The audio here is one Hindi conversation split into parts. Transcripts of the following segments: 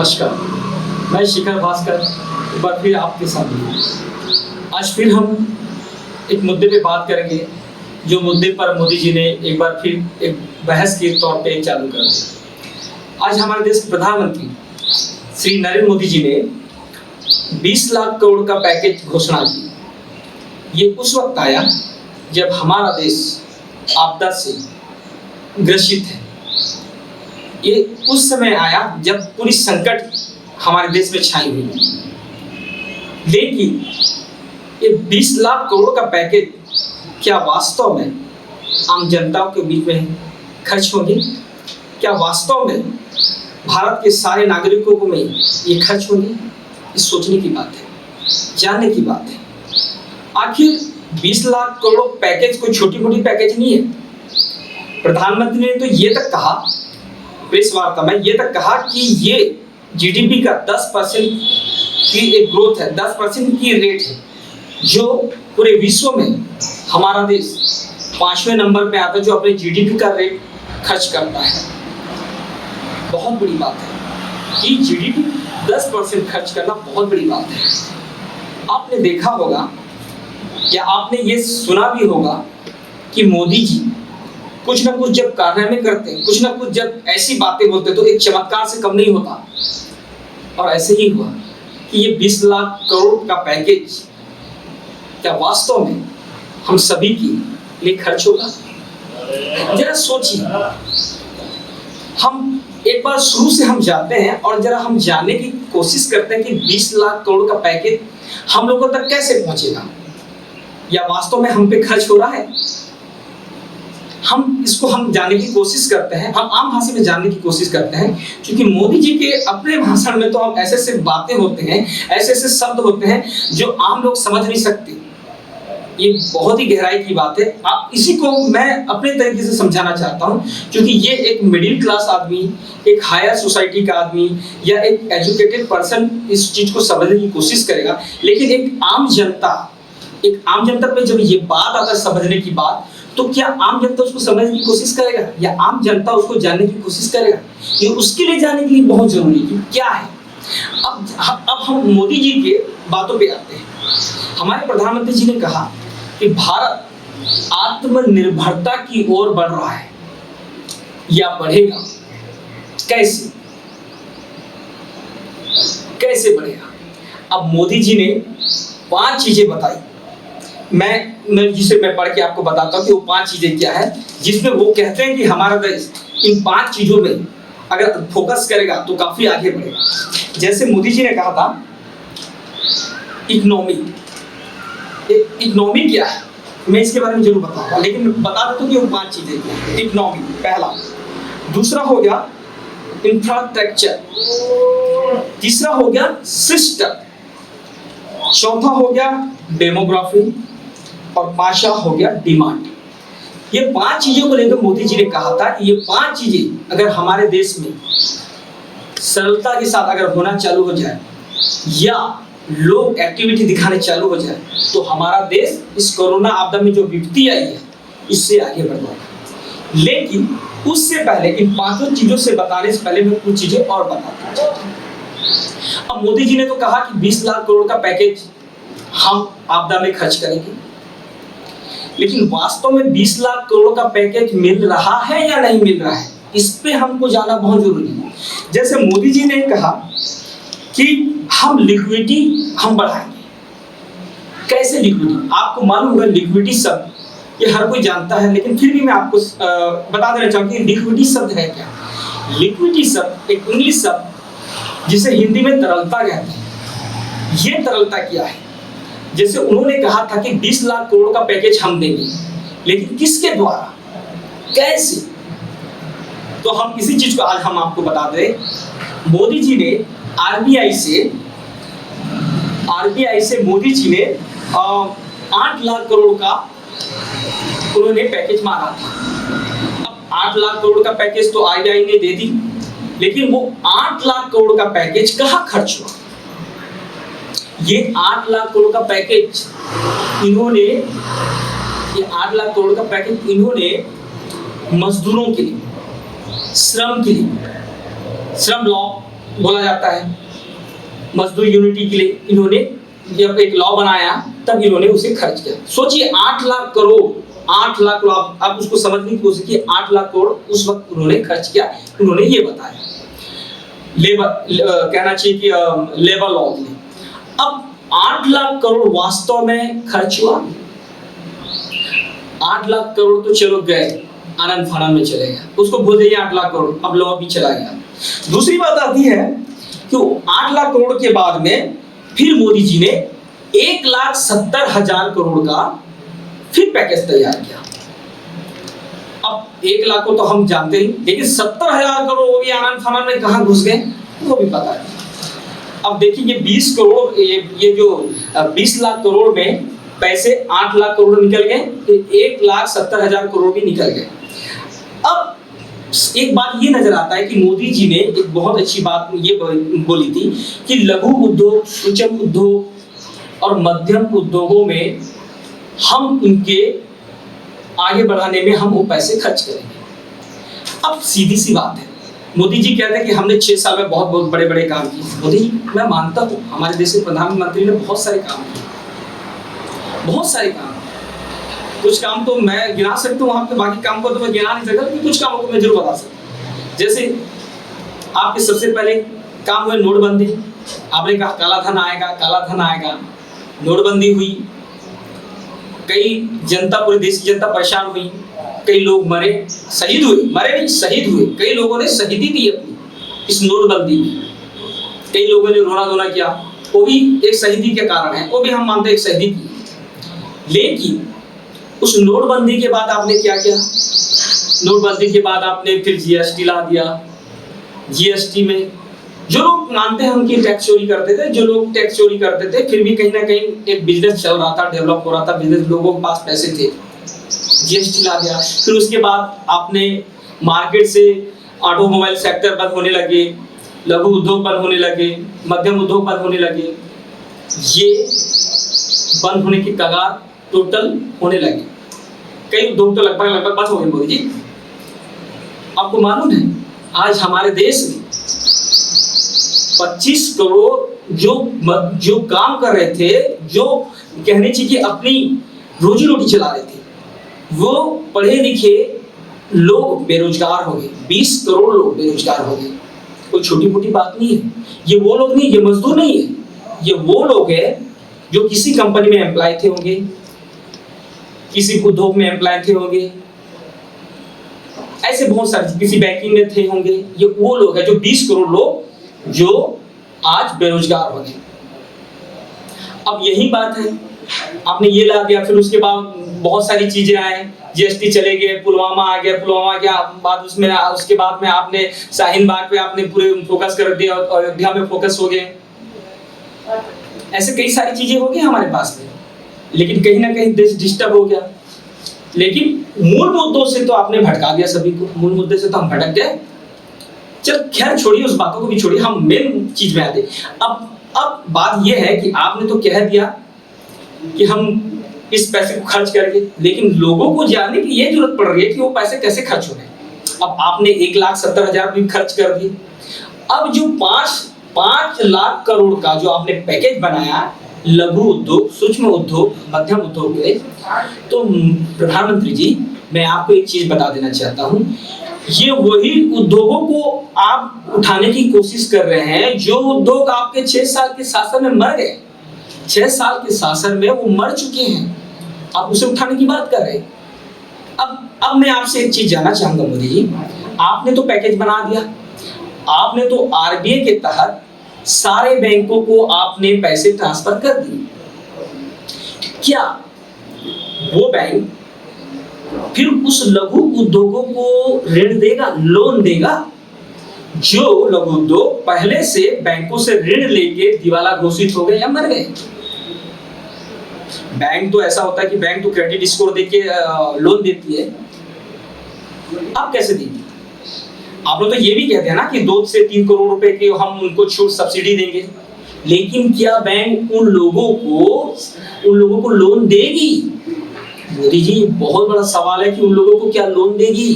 नमस्कार, मैं शिखर भास्कर एक बार फिर आपके साथ हूँ। आज फिर हम एक मुद्दे पे बात करेंगे, जो मुद्दे पर मोदी जी ने एक बार फिर एक बहस के तौर पे चालू कर दिया। आज हमारे देश के प्रधानमंत्री श्री नरेंद्र मोदी जी ने 20 लाख करोड़ का पैकेज घोषणा की। ये उस वक्त आया जब हमारा देश आपदा से ग्रसित है। ये उस समय आया जब पूरी संकट हमारे देश में छाई हुई है। लेकिन ये 20 लाख करोड़ का पैकेज क्या वास्तव में आम जनताओं के बीच में खर्च होंगे? क्या वास्तव में भारत के सारे नागरिकों में ये खर्च होंगे? ये सोचने की बात है, जानने की बात है। आखिर 20 लाख करोड़ पैकेज कोई छोटी मोटी पैकेज नहीं है। प्रधानमंत्री ने तो ये तक कहा प्रेस वार्ता में, ये तक कहा कि ये जीडीपी का 10% की एक ग्रोथ है, 10% की रेट है, जो पूरे विश्व में हमारा देश 5वें नंबर पे आता है, जो अपने जीडीपी का रेट खर्च करता है। बहुत बड़ी बात है कि जीडीपी 10% खर्च करना बहुत बड़ी बात है। आपने देखा होगा या आपने ये सुना भी होगा कि मोदी जी कुछ ना कुछ जब कारनामे करते हैं, कुछ ना कुछ जब ऐसी बातें बोलते तो एक चमत्कार से कम नहीं होता। और ऐसे ही हुआ कि ये 20 लाख करोड़ का पैकेज क्या वास्तव में हम सभी के लिए खर्च होगा? जरा सोचिए, हम एक बार शुरू से हम जाते हैं और जरा हम जानने की कोशिश करते हैं कि 20 लाख करोड़ का पैकेज हम लोगों तक कैसे पहुंचेगा, या वास्तव में हम पे खर्च हो रहा है। हम इसको हम जानने की कोशिश करते हैं, हम आम भाषा में जानने की कोशिश करते हैं, क्योंकि मोदी जी के अपने भाषण में तो हम ऐसे ऐसे बातें होते हैं, ऐसे ऐसे शब्द होते हैं जो आम लोग समझ नहीं सकते। ये बहुत ही गहराई की बात है। आप इसी को मैं अपने तरीके से समझाना चाहता हूँ, क्योंकि ये एक मिडिल क्लास आदमी, एक हायर सोसाइटी का आदमी या एक एजुकेटेड पर्सन इस चीज को समझने की कोशिश करेगा, लेकिन एक आम जनता पे जब ये बात आता है समझने की बात, तो क्या आम जनता उसको समझने की कोशिश करेगा या आम जनता उसको जानने की कोशिश करेगा? ये उसके लिए जानने के लिए बहुत जरूरी है क्या है। अब हम मोदी जी के बातों पे आते हैं। हमारे प्रधानमंत्री जी ने कहा कि भारत आत्मनिर्भरता की ओर बढ़ रहा है या बढ़ेगा। कैसे बढ़ेगा? अब मोदी जी ने 5 चीजें बताई। मैं जिसे मैं पढ़ के आपको बताता हूँ कि वो 5 चीजें क्या है, जिसमें वो कहते हैं कि हमारा देश इन 5 चीजों में अगर फोकस करेगा तो काफी आगे बढ़ेगा। जैसे मोदी जी ने कहा था इकोनॉमी क्या है, मैं इसके बारे में जरूर बताऊंगा, लेकिन मैं बता देता हूँ कि वो 5 चीजें क्या है। इकोनॉमी पहला, दूसरा हो गया इंफ्रास्ट्रक्चर, तीसरा हो गया सिस्टम, चौथा हो गया डेमोग्राफी और 5वां हो गया डिमांड। ये 5 चीजों को लेकर मोदी जी ने कहा था कि ये 5 चीजें अगर हमारे देश में सरलता के साथ अगर होना चालू हो जाए या लोग एक्टिविटी दिखाने चालू हो जाए, तो हमारा देश इस कोरोना आपदा में जो विपत्ति आई है इससे आगे बढ़ जाएगा। लेकिन उससे पहले इन 5 चीजों से बताने से पहले मैं कुछ चीजें और बताता हूँ। अब मोदी जी ने तो कहा कि 20 लाख करोड़ का पैकेज हम आपदा में खर्च करेंगे, लेकिन वास्तव में 20 लाख करोड़ का पैकेज मिल रहा है या नहीं मिल रहा है, इस पे हमको जानना बहुत जरूरी है। जैसे मोदी जी ने कहा कि हम लिक्विडिटी हम बढ़ाएंगे। कैसे लिक्विडिटी? आपको मालूम होगा लिक्विडिटी शब्द ये हर कोई जानता है, लेकिन फिर भी मैं आपको बता देना चाहूंगा कि लिक्विडिटी शब्द है क्या। लिक्विडिटी शब्द एक इंग्लिश शब्द जिसे हिंदी में तरलता कहते हैं। ये तरलता क्या है? जैसे उन्होंने कहा था कि 20 लाख करोड़ का पैकेज हम देंगे, लेकिन किसके द्वारा, कैसे? तो हम इसी चीज को आज हम आपको बता दें। मोदी जी ने आरबीआई से मोदी जी ने 8 लाख करोड़ का उन्होंने पैकेज मांगा था। अब 8 लाख करोड़ का पैकेज तो आरबीआई ने दे दी, लेकिन वो 8 लाख करोड़ का पैकेज कहाँ खर्च हुआ? ये 8 लाख करोड़ का पैकेज इन्होंने मजदूरों के लिए, श्रम के लिए, श्रम लॉ बोला जाता है। मजदूर यूनिटी के लिए इन्होंने जब एक लॉ बनाया तब इन्होंने उसे खर्च किया। सोचिए 8 लाख करोड़, 8 लाख करोड़, आप उसको समझने की कोशिश कीजिए, 8 लाख करोड़ उस वक्त उन्होंने खर्च किया। उन्होंने ये बताया लेबर कहना चाहिए कि लेबर लॉ में। अब 8 लाख करोड़ वास्तव में खर्च हुआ। 8 लाख करोड़ तो चलो गए, आनंद फानंद में चले गए, उसको भूल जाइए 8 लाख करोड़, अब लॉ भी चला गया। दूसरी बात आती है कि 8 लाख करोड़ के बाद में फिर मोदी जी ने 1,70,000 करोड़ का फिर पैकेज तैयार किया। अब 1 लाख को तो हम जानते ही, लेकिन 70,000 करोड़ वो भी आनंद फानंद में कहां घुस गए वो भी पता है। अब देखिए ये 20 करोड़, ये जो 20 लाख करोड़ में पैसे 8 लाख करोड़ निकल गए, तो 1,70,000 करोड़ भी निकल गए। अब एक बात ये नजर आता है कि मोदी जी ने एक बहुत अच्छी बात ये बोली थी कि लघु उद्योग, सूक्ष्म उद्योग और मध्यम उद्योगों में हम उनके आगे बढ़ाने में हम वो पैसे खर्च करेंगे। अब सीधी सी बात है, मोदी जी कहते हैं कि हमने 6 साल में बहुत बहुत बड़े बड़े काम किए। मोदी जी, मैं मानता हूँ हमारे देश के प्रधानमंत्री ने बहुत सारे काम किए, बहुत सारे काम। कुछ काम तो मैं गिना सकता हूँ, आपके बाकी काम को तो मैं गिना नहीं सकता, लेकिन कुछ कामों को मैं जरूर बता सकता हूँ। जैसे आपके सबसे पहले काम हुए नोटबंदी। आपने कहा काला धन आएगा, काला धन आएगा, नोटबंदी हुई, कई जनता, पूरे देश की जनता परेशान हुई, कई लोग मरे, शहीद हुए, मरे नहीं शहीद हुए, कई लोगों ने शहीदी दी अपनी इस नोटबंदी में, कई लोगों ने रोना धोना किया, वो भी एक शहीदी के कारण है, वो भी हम मानते हैं एक शहीदी की। लेकिन उस नोटबंदी के बाद आपने क्या किया? नोटबंदी के बाद आपने फिर जीएसटी ला दिया। जीएसटी में जो लोग मानते हैं हम कि टैक्स चोरी करते थे, जो लोग टैक्स चोरी करते थे, फिर भी कहीं ना कहीं एक बिजनेस चल रहा था, डेवलप हो रहा था बिजनेस, लोगों के पास पैसे थे, जीएसटी ला दिया। फिर उसके बाद आपने मार्केट से ऑटोमोबाइल सेक्टर बंद होने लगे, लघु उद्योग बंद होने लगे, मध्यम उद्योग बंद होने लगे, ये बंद होने की कगार टोटल होने लगे। कई उद्योग तो लगभग बंद हो गए। मोदी जी, आपको मालूम है आज हमारे देश में 25 करोड़ जो काम कर रहे थे, जो कहने चाहिए कि अपनी रोजी रोटी चला रहे थे, वो पढ़े लिखे लोग बेरोजगार हो गए। 20 करोड़ लोग बेरोजगार हो गए। कोई छोटी मोटी बात नहीं है। ये वो लोग नहीं, ये मजदूर नहीं है, ये वो लोग हैं जो किसी कंपनी में एम्प्लॉय थे होंगे, किसी उद्योग में एम्प्लॉय थे होंगे, ऐसे बहुत सारे, किसी बैंकिंग में थे होंगे। ये वो लोग हैं जो 20 करोड़ लोग जो आज बेरोजगार हो गए। अब यही बात है, आपने ये ला दिया, फिर उसके बाद बहुत सारी चीजें आए, जीएसटी चले गए, पुलवामा आ गया, पुलवामा के बाद उसके बाद में आपने शाहीन बाग पे आपने पूरे फोकस कर दिया, अयोध्या में फोकस हो गए। ऐसे कई सारी चीजें हो गई हमारे पास में, लेकिन कहीं ना कहीं देश डिस्टर्ब हो गया। लेकिन मूल मुद्दों से तो आपने भटका दिया सभी को, मूल मुद्दे से तो हम भटक गए। चल खैर छोड़िए, उस बातों को भी छोड़िए, हम मेन चीज में आते। अब बात यह है कि आपने तो कह दिया कि हम इस पैसे को खर्च करेंगे, लेकिन लोगों को जानने की ये जरूरत पड़ रही है कि वो पैसे कैसे खर्च हो रहे हैं। अब आपने 1,70,000 भी खर्च कर दिए। अब जो 5 लाख करोड़ का जो आपने पैकेज बनाया लघु उद्योग, सूक्ष्म उद्योग, मध्यम उद्योग के, तो प्रधानमंत्री जी मैं आपको एक चीज बता देना चाहता हूं, ये वही उद्योगों को आप उठाने की कोशिश कर रहे हैं जो उद्योग आपके 6 साल के शासन में मर गए। 6 साल के शासन में वो मर चुके हैं, आप उसे उठाने की बात कर रहे हैं। अब मैं आपसे एक चीज जानना चाहूंगा मोदी जी, आपने तो पैकेज बना दिया, आपने तो आरबीआई के तहत सारे बैंकों को आपने पैसे ट्रांसफर कर दिए। क्या वो बैंक फिर उस लघु उद्योगों को ऋण देगा, लोन देगा? जो लघु उद्योग पहले से बैंकों से ऋण लेके दिवाला घोषित हो गए या मर गए। बैंक तो ऐसा होता है कि बैंक तो क्रेडिट स्कोर देके लोन देती है, आप कैसे देंगे? आप लोग तो ये भी कहते हैं ना कि 2 से 3 करोड़ रुपए के हम उनको छूट सब्सिडी देंगे, लेकिन क्या बैंक उन लोगों को लोन देगी? मोदी जी बहुत बड़ा सवाल है कि उन लोगों को क्या लोन देगी,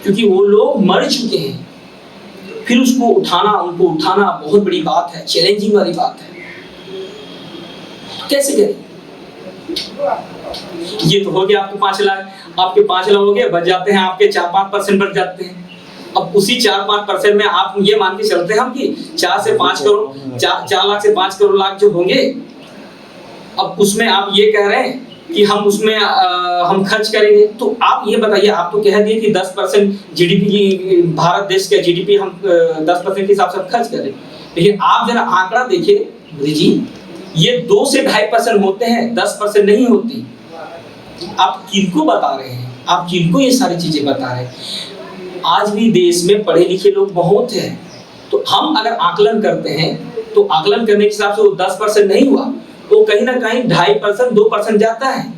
क्योंकि वो लोग मर चुके हैं। फिर उसको उठाना, उनको उठाना बहुत बड़ी बात है, चैलेंजिंग वाली बात है। कैसे करें? ये तो हो गया आपके 5 लाख, आपके 5 लाख हो गए, बच जाते हैं आपके 4-5% बच जाते हैं। अब उसी 4-5% में आप ये मान के चलते हैं हम कि 4 से 5 करोड़ 4 लाख से 5 करोड़ लाख जो होंगे, अब उसमें आप ये कह रहे हैं कि हम उसमें हम खर्च करेंगे। तो आप ये बताइए, आप तो कह दिए कि 10% जीडीपी की, भारत देश का जीडीपी हम 10% के हिसाब से खर्च करें, लेकिन आप जरा आंकड़ा देखिए मोदी जी, ये 2 से 2.5% होते हैं, 10% नहीं होती। आप किनको बता रहे हैं? आप किनको ये सारी चीजें बता रहे हैं? आज भी देश में पढ़े लिखे लोग बहुत हैं, तो हम अगर आकलन करते हैं तो आकलन करने के हिसाब से वो 10% नहीं हुआ, वो कहीं ना कहीं 2.5%, 2% जाता है।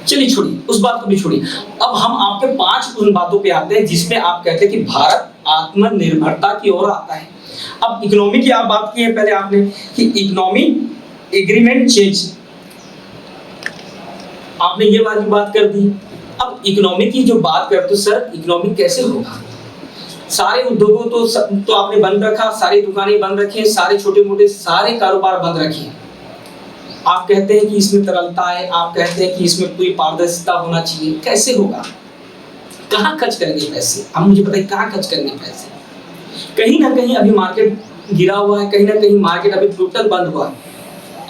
चलिए छोड़िए, उस बात को भी छोड़िए। अब हम आपके 5 उन बातों पे आते हैं जिसमें आप कहते हैं कि भारत आत्मनिर्भरता की ओर आता है। अब इकोनॉमी की आप बात की है पहले आपने कि इकोनॉमी एग्रीमेंट चेंज, आपने ये वाली बात कर दी। अब इकोनॉमी की जो बात करते हो सर, इकोनॉमी कैसे होगा? सारे उद्योगों तो आपने बंद रखा, सारी दुकानें बंद रखी, सारे छोटे मोटे सारे कारोबार बंद रखे। आप कहते हैं कि इसमें तरलता है, आप कहते हैं कि इसमें पूरी पारदर्शिता होना चाहिए, कैसे होगा? कहाँ खर्च करेंगे पैसे? आप मुझे बताइए, कहाँ खर्च करेंगे पैसे? कहीं ना कहीं अभी मार्केट गिरा हुआ है, कहीं ना कहीं मार्केट अभी टोटल बंद हुआ है।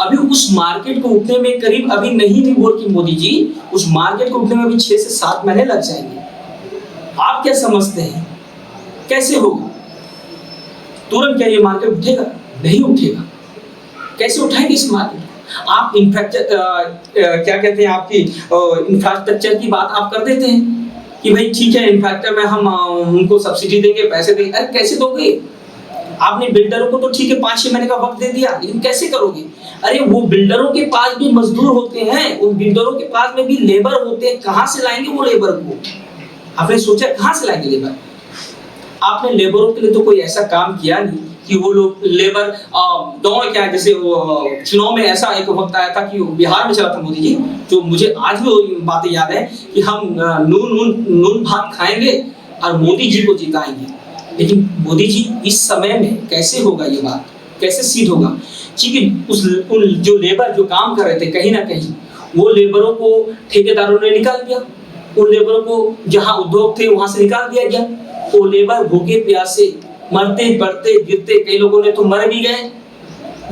अभी उस मार्केट को उठने में करीब अभी नहीं भी बोल कि मोदी जी, उस मार्केट को उठने में अभी 6 से 7 महीने लग जाएंगे। आप क्या समझते हैं कैसे होगा? तुरंत क्या ये मार्केट उठेगा? नहीं उठेगा। कैसे उठाएंगे इस मार्केट? आप क्या कहते हैं, आपकी इंफ्रास्ट्रक्चर की बात आप कर देते हैं कि भाई ठीक है, इंफ्रास्ट्रक्चर में हम उनको सब्सिडी देंगे, पैसे देंगे। अरे कैसे दोगे? आपने बिल्डरों को तो ठीक है 5-6 महीने का वक्त दे दिया, लेकिन कैसे करोगे? अरे वो बिल्डरों के पास भी मजदूर होते हैं, उन बिल्डरों के पास में भी लेबर होते हैं, कहाँ से लाएंगे वो लेबर को? आपने सोचा कहाँ से लाएंगे लेबर? आपने लेबरों के लिए तो कोई ऐसा काम किया नहीं कि वो लोग लेबर दौड़ क्या, जैसे वो चुनाव में ऐसा एक वक्त आया था कि बिहार में चला था मोदी जी, जो मुझे आज भी वो बातें याद है कि हम नून भात खाएंगे और मोदी जी को जिताएंगे। लेकिन मोदी जी इस समय में कैसे होगा ये बात? कैसे सिद्ध होगा? क्योंकि उन जो लेबर जो काम कर रहे थे, कहीं ना कहीं वो लेबरों को ठेकेदारों ने निकाल दिया, उन लेबरों को जहां उद्योग थे वहां से निकाल दिया गया। वो लेबर भूखे प्यासे मरते पड़ते गिरते, कई लोगों ने तो मर भी गए,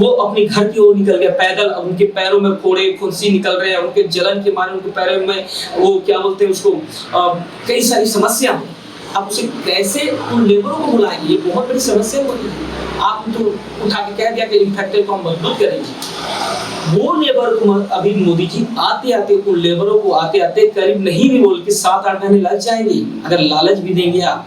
वो अपने घर की ओर निकल गए पैदल। उनके पैरों में फोड़े फुंसी निकल रहे हैं, उनके जलन के मारे उनके पैरों में वो क्या बोलते हैं उसको, कई सारी समस्या। आप उसे कैसे उन लेबरों को बुलाएंगे? ये बहुत बड़ी समस्या होती है। आप तो उठा के कह दिया कि इंफेक्टेड को हम मजबूत करेंगे। वो लेबर को अभी मोदी जी आते आते उन लेबरों को आते आते करीब नहीं भी बोल के 7-8 महीने लग जाएंगे, अगर लालच भी देंगे आप,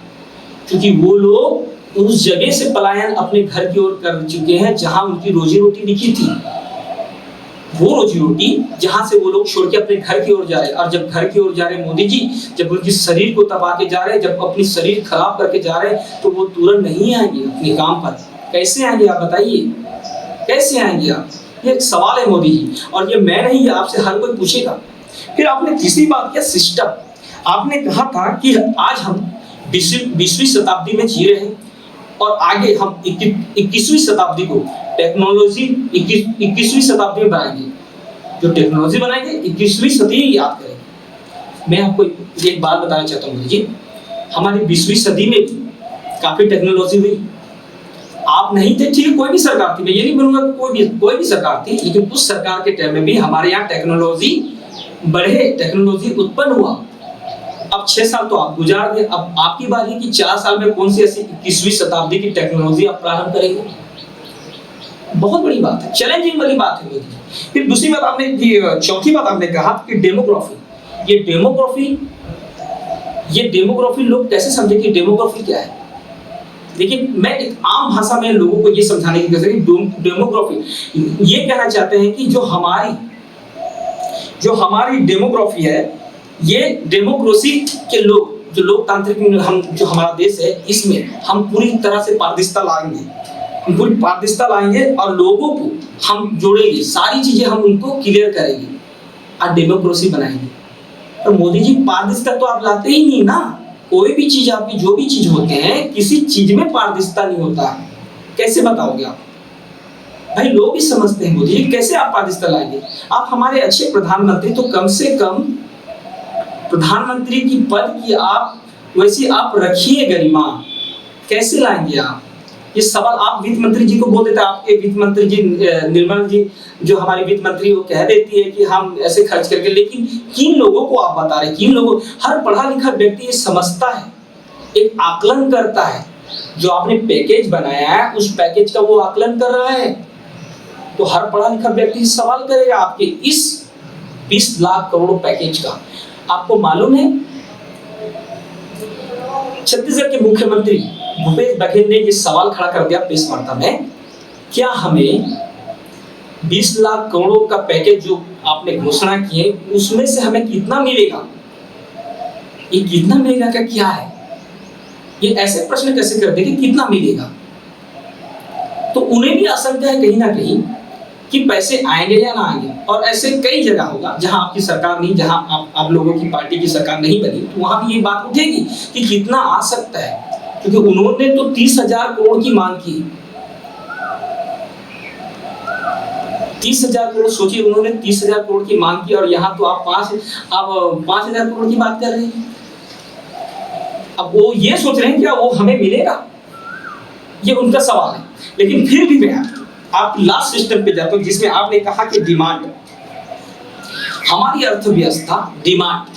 क्योंकि वो लोग उस जगह से पलायन अपने घर की ओर कर चुके हैं जहां उनकी रोजी रोटी लिखी थी। वो रोजी रोटी जहां से वो लोग छोड़ के अपने घर की ओर जा रहे हैं। और जब घर की ओर जा रहे हैं मोदी जी, जब उनकी शरीर को तबाह के जा रहे हैं, जब अपनी शरीर खराब करके जा रहे हैं, तो वो तुरंत नहीं आएंगे अपने काम पर। कैसे आएंगे आप बताइए? कैसे आएंगे आप? ये एक सवाल है मोदी जी, और ये मैं नहीं, आपसे हर कोई पूछेगा। फिर आपने तीसरी बात किया सिस्टम। आपने कहा था कि आज हम 20वीं शताब्दी में जी रहे हैं और आगे हम 21वीं शताब्दी को टेक्नोलॉजी 21वीं शताब्दी में बनाएंगे। जो टेक्नोलॉजी बनाएंगे 21वीं सदी याद करेंगे। मैं आपको एक बात बताना चाहता हूँ मोदी जी, हमारी 20वीं सदी में काफी टेक्नोलॉजी हुई। आप नहीं थे, ठीक, कोई भी सरकार थी, मैं ये नहीं बोलूंगा कि कोई भी सरकार थी, लेकिन उस सरकार के टाइम में भी हमारे यहाँ टेक्नोलॉजी बढ़े, टेक्नोलॉजी उत्पन्न हुआ। अब 6 साल तो आप गुजार गए, अब आपकी बारी है कि 4 साल में कौन सी ऐसी 21वीं शताब्दी की टेक्नोलॉजी आप प्रारंभ करेंगे। बहुत बड़ी बात है, चैलेंजिंग वाली बात है मोदी। फिर दूसरी बात आपने, चौथी बात आपने कहा कि डेमोग्राफी। ये डेमोग्राफी लोग कैसे समझे कि डेमोग्राफी क्या है? लेकिन मैं एक आम भाषा में लोगों को ये समझाने की कोशिश की, डेमोग्राफी ये कहना चाहते हैं कि जो हमारी डेमोग्राफी है, ये डेमोक्रेसी के लोग, जो लोकतांत्रिक हम जो हमारा देश है, इसमें हम पूरी तरह से पारदर्शिता लाएंगे और लोगों को हम जोड़ेंगे, सारी चीजें हम उनको क्लियर करेंगे और डेमोक्रेसी बनाएंगे। और मोदी जी पारदर्शिता तो आप लाते ही नहीं ना, कोई भी चीज आपकी जो भी चीज होते हैं किसी चीज में पारदर्शिता नहीं होता है। कैसे बताओगे आप? भाई लोग भी समझते हैं मोदी जी, कैसे आप पारदर्शिता लाएंगे? आप हमारे अच्छे प्रधानमंत्री, तो कम से कम प्रधानमंत्री की पद की आप वैसी आप रखिए गरिमा, कैसे लाएंगे आप? ये सवाल आप वित्त मंत्री जी को बोल देते हैं। आपके वित्त मंत्री जी निर्मला जी जो हमारी वित्त मंत्री वो कह देती है कि हम ऐसे खर्च करके, लेकिन किन लोगों को आप बता रहे? किन लोगों? हर पढ़ा लिखा व्यक्ति ये समझता है, एक आकलन करता है। जो आपने पैकेज बनाया है उस पैकेज का वो आकलन कर रहा है। तो हर पढ़ा लिखा व्यक्ति सवाल करेगा आपके इस 20 लाख करोड़ पैकेज का। आपको मालूम है छत्तीसगढ़ के मुख्यमंत्री भूपेश बघेल ने ये सवाल खड़ा कर दिया प्रेस वार्ता में, क्या हमें 20 लाख करोड़ का पैकेज जो आपने घोषणा किए उसमें से हमें कितना मिलेगा? ये कितना मिलेगा का क्या है? ये ऐसे प्रश्न कैसे करते कि कितना मिलेगा? तो उन्हें भी आशंका है कहीं ना कहीं कि पैसे आएंगे या ना आएंगे। और ऐसे कई जगह होगा जहां आपकी सरकार नहीं, जहां आप लोगों की पार्टी की सरकार नहीं बनी, तो वहां भी ये बात उठेगी कि कितना आ सकता है, क्योंकि उन्होंने तो 30,000 करोड़ की मांग की। 30,000 करोड़, सोचिए उन्होंने 30,000 करोड़ की मांग की और यहाँ तो आप 5,000 करोड़ की बात कर रहे हैं। अब वो ये सोच रहे हैं क्या वो हमें मिलेगा? ये उनका सवाल है। लेकिन फिर भी मैं आप लास्ट सिस्टम पे जाता हूं जिसमें आपने कहा कि डिमांड, हमारी अर्थव्यवस्था डिमांड,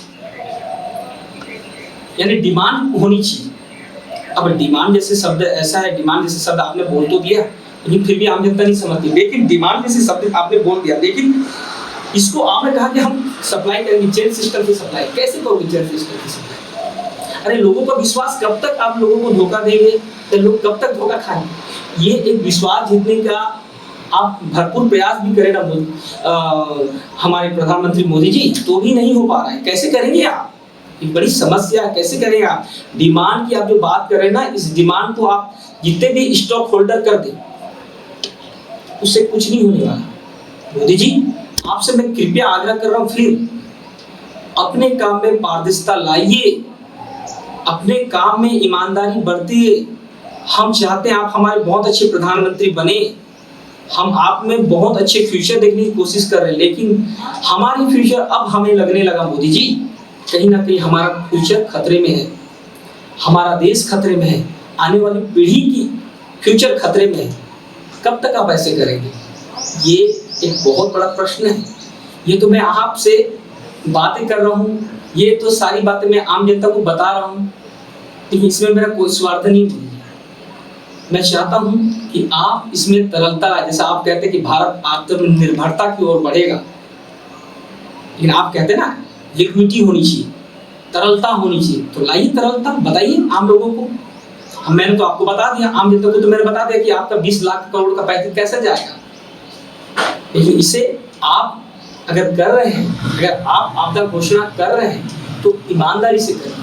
यानी डिमांड होनी चाहिए। अब डिमांड जैसे शब्द ऐसा है, डिमांड जैसे शब्द आपने बोल तो दिया, लेकिन फिर भी आम जनता नहीं समझती। लेकिन डिमांड जैसे शब्द आपने बोल दिया, लेकिन इसको आपने कहा कि हम सप्लाई करेंगे चेन सिस्टम से सप्लाई। कैसे करोगे चेन सिस्टम से सप्लाई? अरे लोगों का विश्वास कब तक आप लोगों को धोखा देंगे? तो लोग कब तक धोखा खाएंगे? ये एक विश्वास जीतने का आप भरपूर प्रयास भी करें ना हमारे प्रधानमंत्री मोदी जी, तो भी नहीं हो पा रहा है। कैसे करेंगे आप? एक बड़ी समस्या, कैसे करेंगे आप? डिमांड की आप जो बात कर रहे हैं ना, इस डिमांड को आप जितने भी स्टॉक होल्डर कर दें उससे कुछ नहीं होने वाला। मोदी जी आपसे मैं कृपया आग्रह कर रहा हूं, फिर अपने काम में पारदर्शिता लाइए, अपने काम में ईमानदारी बरतिए। हम चाहते हैं आप हमारे बहुत अच्छे प्रधानमंत्री बने, हम आप में बहुत अच्छे फ्यूचर देखने की कोशिश कर रहे हैं, लेकिन हमारी फ्यूचर अब हमें लगने लगा मोदी जी कहीं ना कहीं हमारा फ्यूचर खतरे में है, हमारा देश खतरे में है, आने वाली पीढ़ी की फ्यूचर खतरे में है। कब तक आप ऐसे करेंगे? ये एक बहुत बड़ा प्रश्न है। ये तो मैं आपसे बातें कर रहा हूँ, ये तो सारी बातें मैं आम जनता को बता रहा हूँ, लेकिन इसमें मेरा कोई स्वार्थ नहीं है। मैं चाहता हूं कि आप इसमें तरलता लाए। जैसा आप कहते हैं कि भारत आत्मनिर्भरता की ओर बढ़ेगा, लेकिन आप कहते हैं ना लिक्विडिटी होनी चाहिए, तरलता होनी चाहिए, तो लाइए तरलता, बताइए आम लोगों को। मैंने तो आपको बता दिया, आम जनता को तो मैंने बता दिया कि आपका 20 लाख करोड़ का पैकेज कैसे जाएगा। लेकिन इसे आप अगर कर रहे हैं, अगर आप आपदा घोषणा कर रहे हैं तो ईमानदारी से करें।